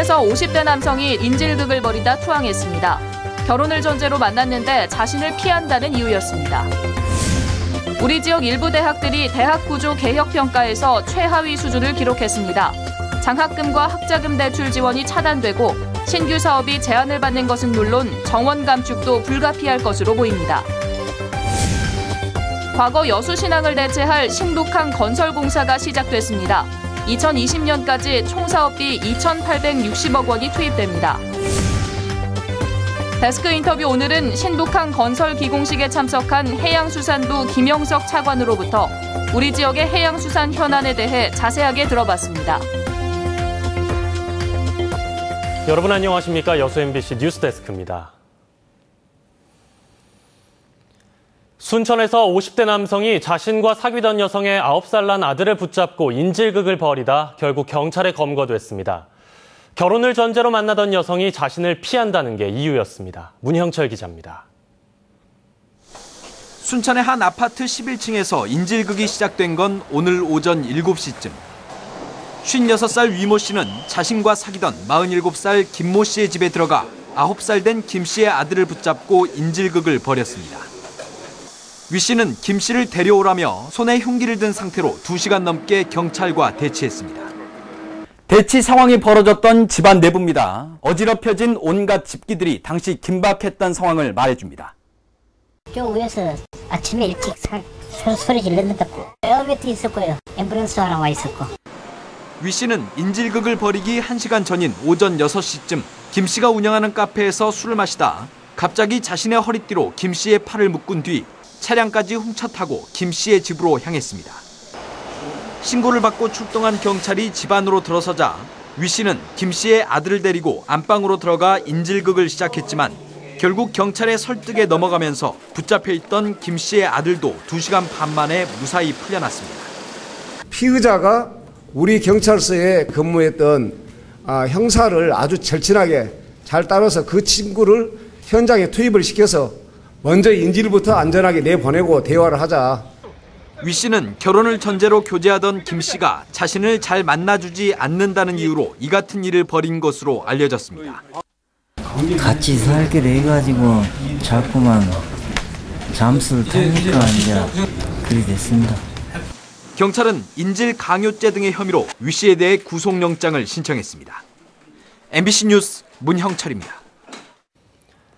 춘천에서 50대 남성이 인질극을 벌이다 투항했습니다. 결혼을 전제로 만났는데 자신을 피한다는 이유였습니다. 우리 지역 일부 대학들이 대학 구조 개혁 평가에서 최하위 수준을 기록했습니다. 장학금과 학자금 대출 지원이 차단되고 신규 사업이 제한을 받는 것은 물론 정원 감축도 불가피할 것으로 보입니다. 과거 여수신항을 대체할 신북항 건설공사가 시작됐습니다. 2020년까지 총 사업비 2,860억 원이 투입됩니다. 데스크 인터뷰 오늘은 신북항 건설 기공식에 참석한 해양수산부 김영석 차관으로부터 우리 지역의 해양수산 현안에 대해 자세하게 들어봤습니다. 여러분 안녕하십니까? 여수 MBC 뉴스데스크입니다. 순천에서 50대 남성이 자신과 사귀던 여성의 9살 난 아들을 붙잡고 인질극을 벌이다 결국 경찰에 검거됐습니다. 결혼을 전제로 만나던 여성이 자신을 피한다는 게 이유였습니다. 문형철 기자입니다. 순천의 한 아파트 11층에서 인질극이 시작된 건 오늘 오전 7시쯤. 56살 위모 씨는 자신과 사귀던 47살 김모 씨의 집에 들어가 9살 된 김 씨의 아들을 붙잡고 인질극을 벌였습니다. 위 씨는 김 씨를 데려오라며 손에 흉기를 든 상태로 2시간 넘게 경찰과 대치했습니다. 대치 상황이 벌어졌던 집안 내부입니다. 어지럽혀진 온갖 집기들이 당시 긴박했던 상황을 말해줍니다. 저 위에서 아침에 일찍 소리 질렀는다고. 에어매트 있었고요. 앰뷸런스 하나 와 있었고. 위 씨는 인질극을 벌이기 1시간 전인 오전 6시쯤 김 씨가 운영하는 카페에서 술을 마시다 갑자기 자신의 허리띠로 김 씨의 팔을 묶은 뒤 차량까지 훔쳐 타고 김 씨의 집으로 향했습니다. 신고를 받고 출동한 경찰이 집 안으로 들어서자 위 씨는 김 씨의 아들을 데리고 안방으로 들어가 인질극을 시작했지만 결국 경찰의 설득에 넘어가면서 붙잡혀 있던 김 씨의 아들도 2시간 반 만에 무사히 풀려났습니다. 피의자가 우리 경찰서에 근무했던 형사를 아주 절친하게 잘 따라서 그 친구를 현장에 투입을 시켜서 먼저 인질부터 안전하게 내보내고 대화를 하자. 위 씨는 결혼을 전제로 교제하던 김 씨가 자신을 잘 만나주지 않는다는 이유로 이 같은 일을 벌인 것으로 알려졌습니다. 같이 살게 돼가지고 자꾸만 잠수를 타니까 이제 그리 됐습니다. 경찰은 인질 강요죄 등의 혐의로 위 씨에 대해 구속영장을 신청했습니다. MBC 뉴스 문형철입니다.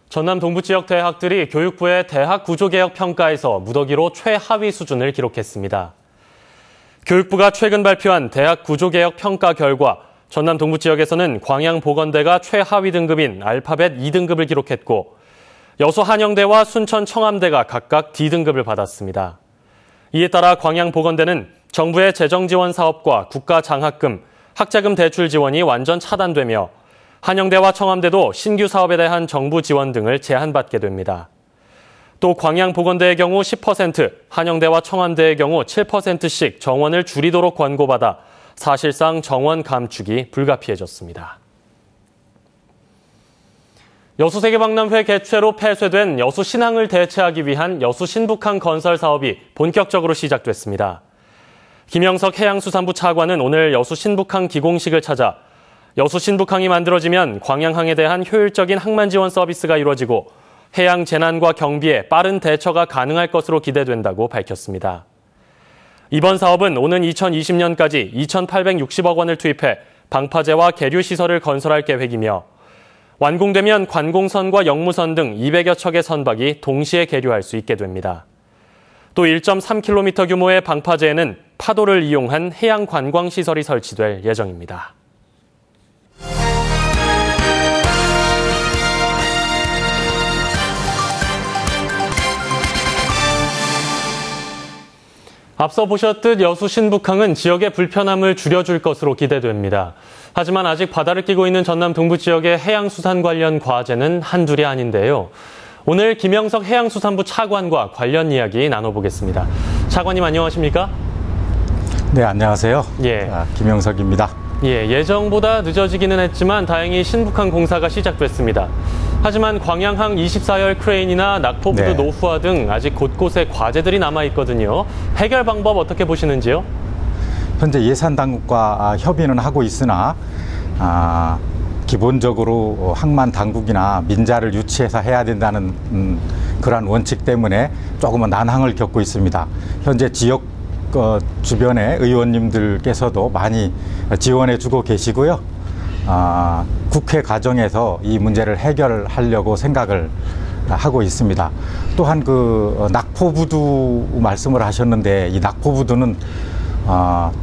전남 동부 지역 대학들이 교육부의 대학 구조개혁 평가에서 무더기로 최하위 수준을 기록했습니다. 교육부가 최근 발표한 대학 구조개혁 평가 결과 전남 동부 지역에서는 광양보건대가 최하위 등급인 알파벳 2등급을 기록했고 여수 한영대와 순천 청암대가 각각 D등급을 받았습니다. 이에 따라 광양보건대는 정부의 재정지원 사업과 국가장학금, 학자금 대출 지원이 완전 차단되며 한영대와 청암대도 신규 사업에 대한 정부 지원 등을 제한받게 됩니다. 또 광양보건대의 경우 10%, 한영대와 청암대의 경우 7%씩 정원을 줄이도록 권고받아 사실상 정원 감축이 불가피해졌습니다. 여수세계박람회 개최로 폐쇄된 여수신항을 대체하기 위한 여수신북항 건설 사업이 본격적으로 시작됐습니다. 김영석 해양수산부 차관은 오늘 여수신북항 기공식을 찾아 여수신북항이 만들어지면 광양항에 대한 효율적인 항만 지원 서비스가 이루어지고 해양 재난과 경비에 빠른 대처가 가능할 것으로 기대된다고 밝혔습니다. 이번 사업은 오는 2020년까지 2,860억 원을 투입해 방파제와 계류시설을 건설할 계획이며 완공되면 관공선과 역무선 등 200여 척의 선박이 동시에 계류할 수 있게 됩니다. 또 1.3km 규모의 방파제에는 파도를 이용한 해양 관광시설이 설치될 예정입니다. 앞서 보셨듯 여수 신북항은 지역의 불편함을 줄여줄 것으로 기대됩니다. 하지만 아직 바다를 끼고 있는 전남 동부 지역의 해양수산 관련 과제는 한둘이 아닌데요. 오늘 김영석 해양수산부 차관과 관련 이야기 나눠보겠습니다. 차관님 안녕하십니까? 네, 안녕하세요. 예. 김영석입니다. 예정보다 늦어지기는 했지만 다행히 신북항 공사가 시작됐습니다. 하지만 광양항 24열 크레인이나 낙포부두 노후화 등 아직 곳곳에 과제들이 남아있거든요. 해결 방법 어떻게 보시는지요? 현재 예산 당국과 협의는 하고 있으나 기본적으로 항만 당국이나 민자를 유치해서 해야 된다는 그러한 원칙 때문에 조금은 난항을 겪고 있습니다. 현재 지역 주변의 의원님들께서도 많이 지원해주고 계시고요. 국회 과정에서 이 문제를 해결하려고 생각을 하고 있습니다. 또한 그 낙포부두 말씀을 하셨는데, 이 낙포부두는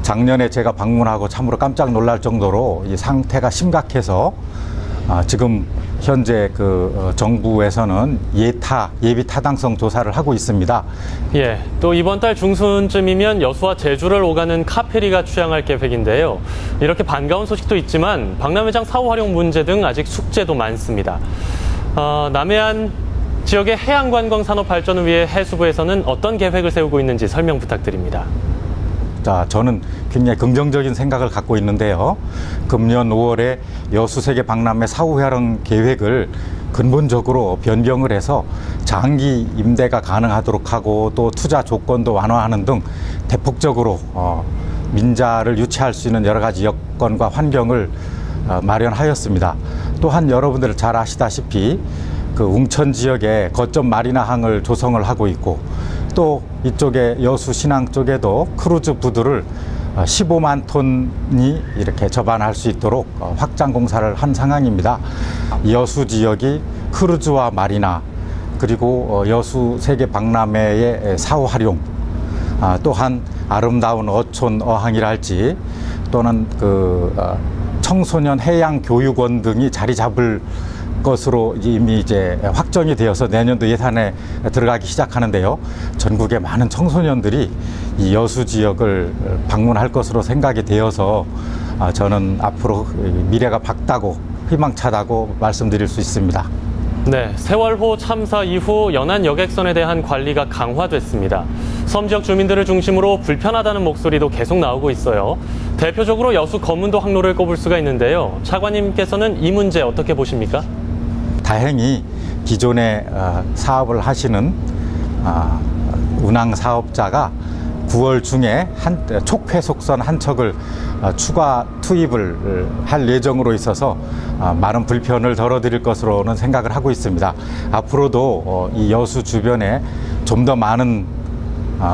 작년에 제가 방문하고 참으로 깜짝 놀랄 정도로 이 상태가 심각해서 지금 현재 그 정부에서는 예비 타당성 조사를 하고 있습니다. 예, 또 이번 달 중순쯤이면 여수와 제주를 오가는 카페리가 취항할 계획인데요. 이렇게 반가운 소식도 있지만 박람회장 사후 활용 문제 등 아직 숙제도 많습니다. 남해안 지역의 해양관광 산업 발전을 위해 해수부에서는 어떤 계획을 세우고 있는지 설명 부탁드립니다. 자, 저는 굉장히 긍정적인 생각을 갖고 있는데요. 금년 5월에 여수 세계 박람회 사후 활용 계획을 근본적으로 변경을 해서 장기 임대가 가능하도록 하고 또 투자 조건도 완화하는 등 대폭적으로 민자를 유치할 수 있는 여러 가지 여건과 환경을 마련하였습니다. 또한 여러분들 잘 아시다시피 그 웅천 지역에 거점 마리나항을 조성을 하고 있고, 또 이쪽에 여수 신항 쪽에도 크루즈 부두를 15만 톤이 이렇게 접안할 수 있도록 확장 공사를 한 상황입니다. 여수 지역이 크루즈와 마리나, 그리고 여수 세계 박람회의 사후 활용, 또한 아름다운 어촌 어항이랄지, 또는 그 청소년 해양 교육원 등이 자리 잡을 것으로 이미 이제 확정이 되어서 내년도 예산에 들어가기 시작하는데요. 전국의 많은 청소년들이 이 여수 지역을 방문할 것으로 생각이 되어서 저는 앞으로 미래가 밝다고 희망차다고 말씀드릴 수 있습니다. 네, 세월호 참사 이후 연안 여객선에 대한 관리가 강화됐습니다. 섬 지역 주민들을 중심으로 불편하다는 목소리도 계속 나오고 있어요. 대표적으로 여수 검문도 항로를 꼽을 수가 있는데요. 차관님께서는 이 문제 어떻게 보십니까? 다행히 기존에 사업을 하시는 운항 사업자가 9월 중에 촉회속선 한 척을 추가 투입을 할 예정으로 있어서 많은 불편을 덜어드릴 것으로는 생각을 하고 있습니다. 앞으로도 이 여수 주변에 좀 더 많은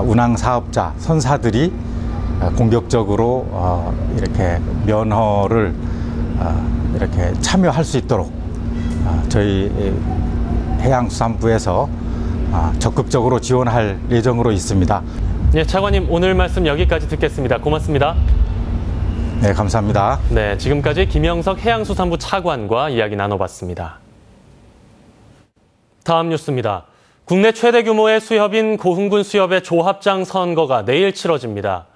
운항 사업자, 선사들이 공격적으로 이렇게 면허를 이렇게 참여할 수 있도록 저희 해양수산부에서 적극적으로 지원할 예정으로 있습니다. 예, 차관님 오늘 말씀 여기까지 듣겠습니다. 고맙습니다. 네, 감사합니다. 네, 지금까지 김영석 해양수산부 차관과 이야기 나눠봤습니다. 다음 뉴스입니다. 국내 최대 규모의 수협인 고흥군 수협의 조합장 선거가 내일 치러집니다.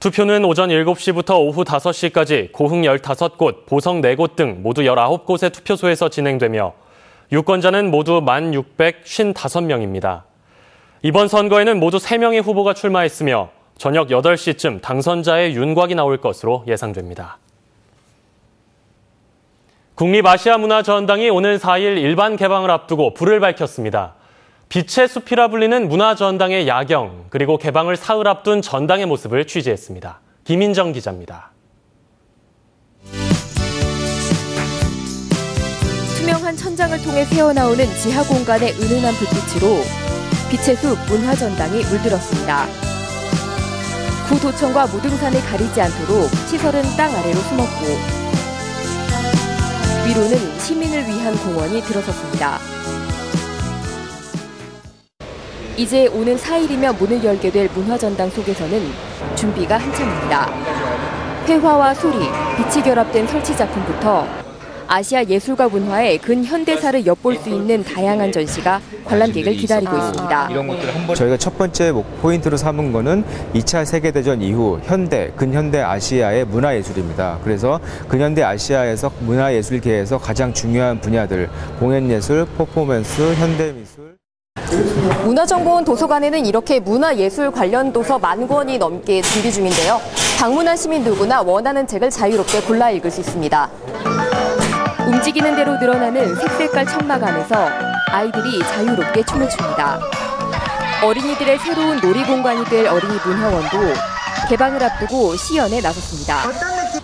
투표는 오전 7시부터 오후 5시까지 고흥 15곳, 보성 4곳 등 모두 19곳의 투표소에서 진행되며 유권자는 모두 1,655명입니다. 이번 선거에는 모두 3명의 후보가 출마했으며 저녁 8시쯤 당선자의 윤곽이 나올 것으로 예상됩니다. 국립아시아문화전당이 오는 4일 일반 개방을 앞두고 불을 밝혔습니다. 빛의 숲이라 불리는 문화전당의 야경, 그리고 개방을 사흘 앞둔 전당의 모습을 취재했습니다. 김인정 기자입니다. 투명한 천장을 통해 새어나오는 지하 공간의 은은한 불빛으로 빛의 숲 문화전당이 물들었습니다. 구도청과 무등산을 가리지 않도록 시설은 땅 아래로 숨었고 위로는 시민을 위한 공원이 들어섰습니다. 이제 오는 4일이면 문을 열게 될 문화전당 속에서는 준비가 한참입니다. 회화와 소리, 빛이 결합된 설치 작품부터 아시아 예술과 문화의 근현대사를 엿볼 수 있는 다양한 전시가 관람객을 기다리고 있습니다. 저희가 첫 번째 포인트로 삼은 거는 2차 세계대전 이후 근현대 아시아의 문화예술입니다. 그래서 근현대 아시아에서 문화예술계에서 가장 중요한 분야들, 공연예술, 퍼포먼스, 현대미술. 문화정보원 도서관에는 이렇게 문화예술 관련 도서 10,000권이 넘게 준비 중인데요. 방문한 시민 누구나 원하는 책을 자유롭게 골라 읽을 수 있습니다. 움직이는 대로 늘어나는 색색깔 천막 안에서 아이들이 자유롭게 춤을 춥니다. 어린이들의 새로운 놀이 공간이 될 어린이 문화원도 개방을 앞두고 시연에 나섰습니다.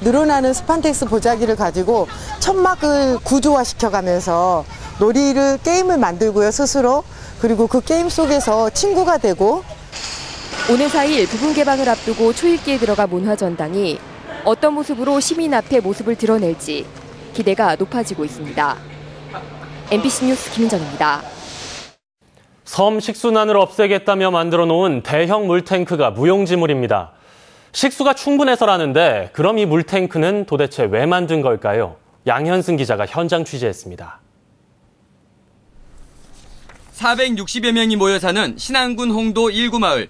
늘어나는 스판텍스 보자기를 가지고 천막을 구조화시켜가면서 게임을 만들고요, 스스로. 그리고 그 게임 속에서 친구가 되고. 오는 4일 부분 개방을 앞두고 초읽기에 들어가 문화전당이 어떤 모습으로 시민 앞에 모습을 드러낼지 기대가 높아지고 있습니다. MBC 뉴스 김은정입니다. 섬 식수난을 없애겠다며 만들어 놓은 대형 물탱크가 무용지물입니다. 식수가 충분해서라는데 그럼 이 물탱크는 도대체 왜 만든 걸까요? 양현승 기자가 현장 취재했습니다. 460여 명이 모여 사는 신안군 홍도 1구 마을.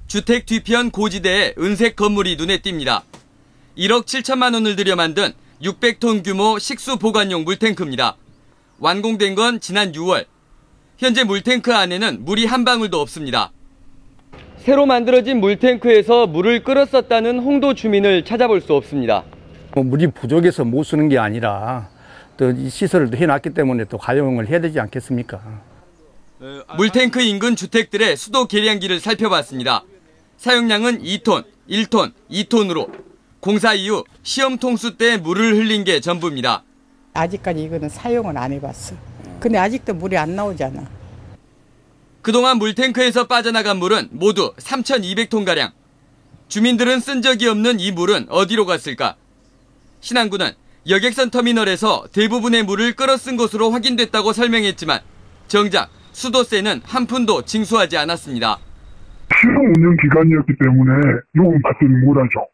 주택 뒤편 고지대에 은색 건물이 눈에 띕니다. 1억 7천만 원을 들여 만든 600톤 규모 식수 보관용 물탱크입니다. 완공된 건 지난 6월. 현재 물탱크 안에는 물이 한 방울도 없습니다. 새로 만들어진 물탱크에서 물을 끌었었다는 홍도 주민을 찾아볼 수 없습니다. 물이 부족해서 못 쓰는 게 아니라 또 이 시설을 해놨기 때문에 또 가용을 해야 되지 않겠습니까? 물탱크 인근 주택들의 수도 계량기를 살펴봤습니다. 사용량은 2톤, 1톤, 2톤으로 공사 이후 시험 통수 때 물을 흘린 게 전부입니다. 아직까지 이거는 사용은 안 해봤어. 근데 아직도 물이 안 나오잖아. 그동안 물탱크에서 빠져나간 물은 모두 3,200톤가량. 주민들은 쓴 적이 없는 이 물은 어디로 갔을까? 신안군은 여객선 터미널에서 대부분의 물을 끌어 쓴 것으로 확인됐다고 설명했지만 정작 수도세는 한 푼도 징수하지 않았습니다. 시험 운영 기간이었기 때문에 요금 받더니 못하죠.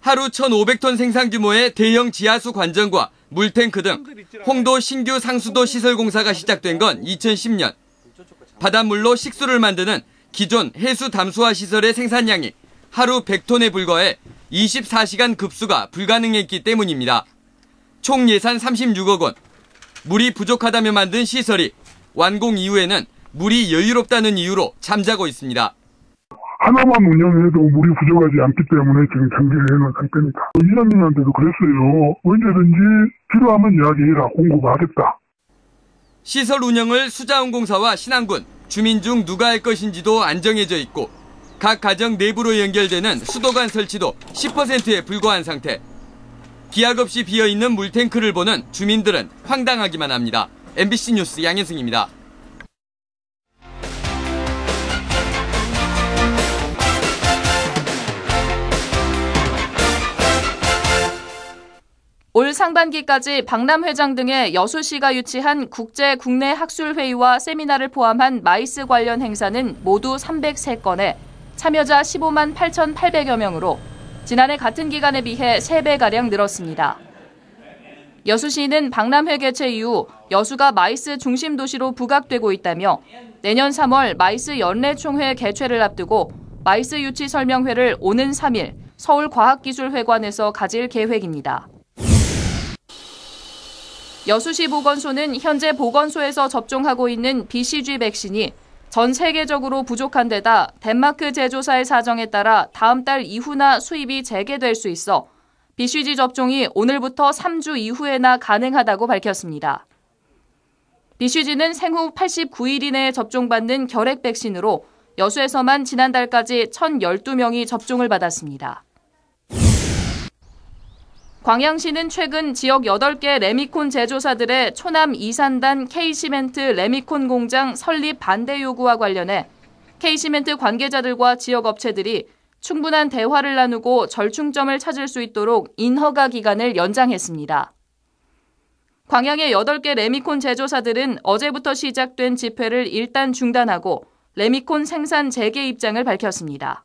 하루 1,500톤 생산 규모의 대형 지하수 관전과 물탱크 등 홍도 신규 상수도 시설 공사가 시작된 건 2010년. 바닷물로 식수를 만드는 기존 해수 담수화 시설의 생산량이 하루 100톤에 불과해 24시간 급수가 불가능했기 때문입니다. 총 예산 36억 원. 물이 부족하다며 만든 시설이 완공 이후에는 물이 여유롭다는 이유로 잠자고 있습니다. 하나만 운영해도 물이 부족하지 않기 때문에 지금 경기해놓은 상태입니다. 이장님한테도 그랬어요. 언제든지 필요하면 이야기해라. 공급하겠다. 시설 운영을 수자원공사와 신안군, 주민 중 누가 할 것인지도 안 정해져 있고 각 가정 내부로 연결되는 수도관 설치도 10%에 불과한 상태. 기약 없이 비어있는 물탱크를 보는 주민들은 황당하기만 합니다. MBC 뉴스 양현승입니다. 올 상반기까지 박람회장 등의 여수시가 유치한 국제 국내 학술회의와 세미나를 포함한 마이스 관련 행사는 모두 303건에 참여자 15만 8,800여 명으로 지난해 같은 기간에 비해 3배가량 늘었습니다. 여수시는 박람회 개최 이후 여수가 마이스 중심 도시로 부각되고 있다며 내년 3월 마이스 연례총회 개최를 앞두고 마이스 유치 설명회를 오는 3일 서울과학기술회관에서 가질 계획입니다. 여수시 보건소는 현재 보건소에서 접종하고 있는 BCG 백신이 전 세계적으로 부족한 데다 덴마크 제조사의 사정에 따라 다음 달 이후나 수입이 재개될 수 있어 BCG 접종이 오늘부터 3주 이후에나 가능하다고 밝혔습니다. BCG는 생후 89일 이내에 접종받는 결핵 백신으로 여수에서만 지난달까지 1,012명이 접종을 받았습니다. 광양시는 최근 지역 8개 레미콘 제조사들의 초남 이산단 K시멘트 레미콘 공장 설립 반대 요구와 관련해 K시멘트 관계자들과 지역 업체들이 충분한 대화를 나누고 절충점을 찾을 수 있도록 인허가 기간을 연장했습니다. 광양의 8개 레미콘 제조사들은 어제부터 시작된 집회를 일단 중단하고 레미콘 생산 재개 입장을 밝혔습니다.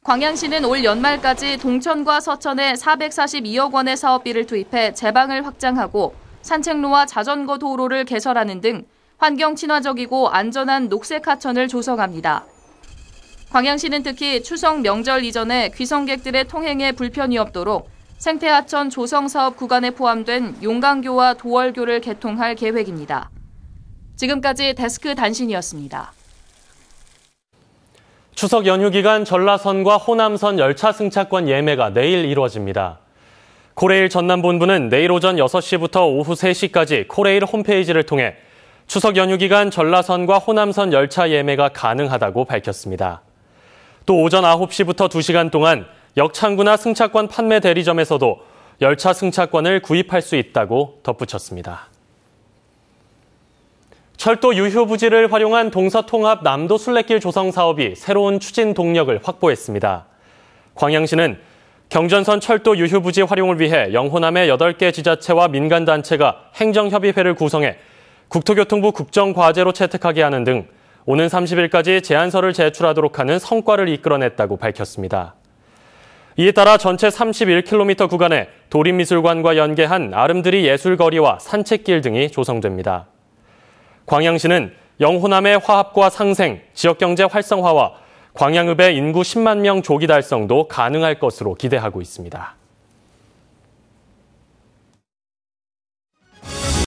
광양시는 올 연말까지 동천과 서천에 442억 원의 사업비를 투입해 제방을 확장하고 산책로와 자전거 도로를 개설하는 등 환경 친화적이고 안전한 녹색 하천을 조성합니다. 광양시는 특히 추석 명절 이전에 귀성객들의 통행에 불편이 없도록 생태하천 조성 사업 구간에 포함된 용강교와 도월교를 개통할 계획입니다. 지금까지 데스크 단신이었습니다. 추석 연휴 기간 전라선과 호남선 열차 승차권 예매가 내일 이루어집니다. 코레일 전남본부는 내일 오전 6시부터 오후 3시까지 코레일 홈페이지를 통해 추석 연휴 기간 전라선과 호남선 열차 예매가 가능하다고 밝혔습니다. 또 오전 9시부터 2시간 동안 역창구나 승차권 판매 대리점에서도 열차 승차권을 구입할 수 있다고 덧붙였습니다. 철도 유휴 부지를 활용한 동서통합 남도 순례길 조성 사업이 새로운 추진 동력을 확보했습니다. 광양시는 경전선 철도 유휴 부지 활용을 위해 영호남의 8개 지자체와 민간단체가 행정협의회를 구성해 국토교통부 국정과제로 채택하게 하는 등 오는 30일까지 제안서를 제출하도록 하는 성과를 이끌어냈다고 밝혔습니다. 이에 따라 전체 31km 구간에 도립미술관과 연계한 아름드리 예술거리와 산책길 등이 조성됩니다. 광양시는 영호남의 화합과 상생, 지역경제 활성화와 광양읍의 인구 10만 명 조기 달성도 가능할 것으로 기대하고 있습니다.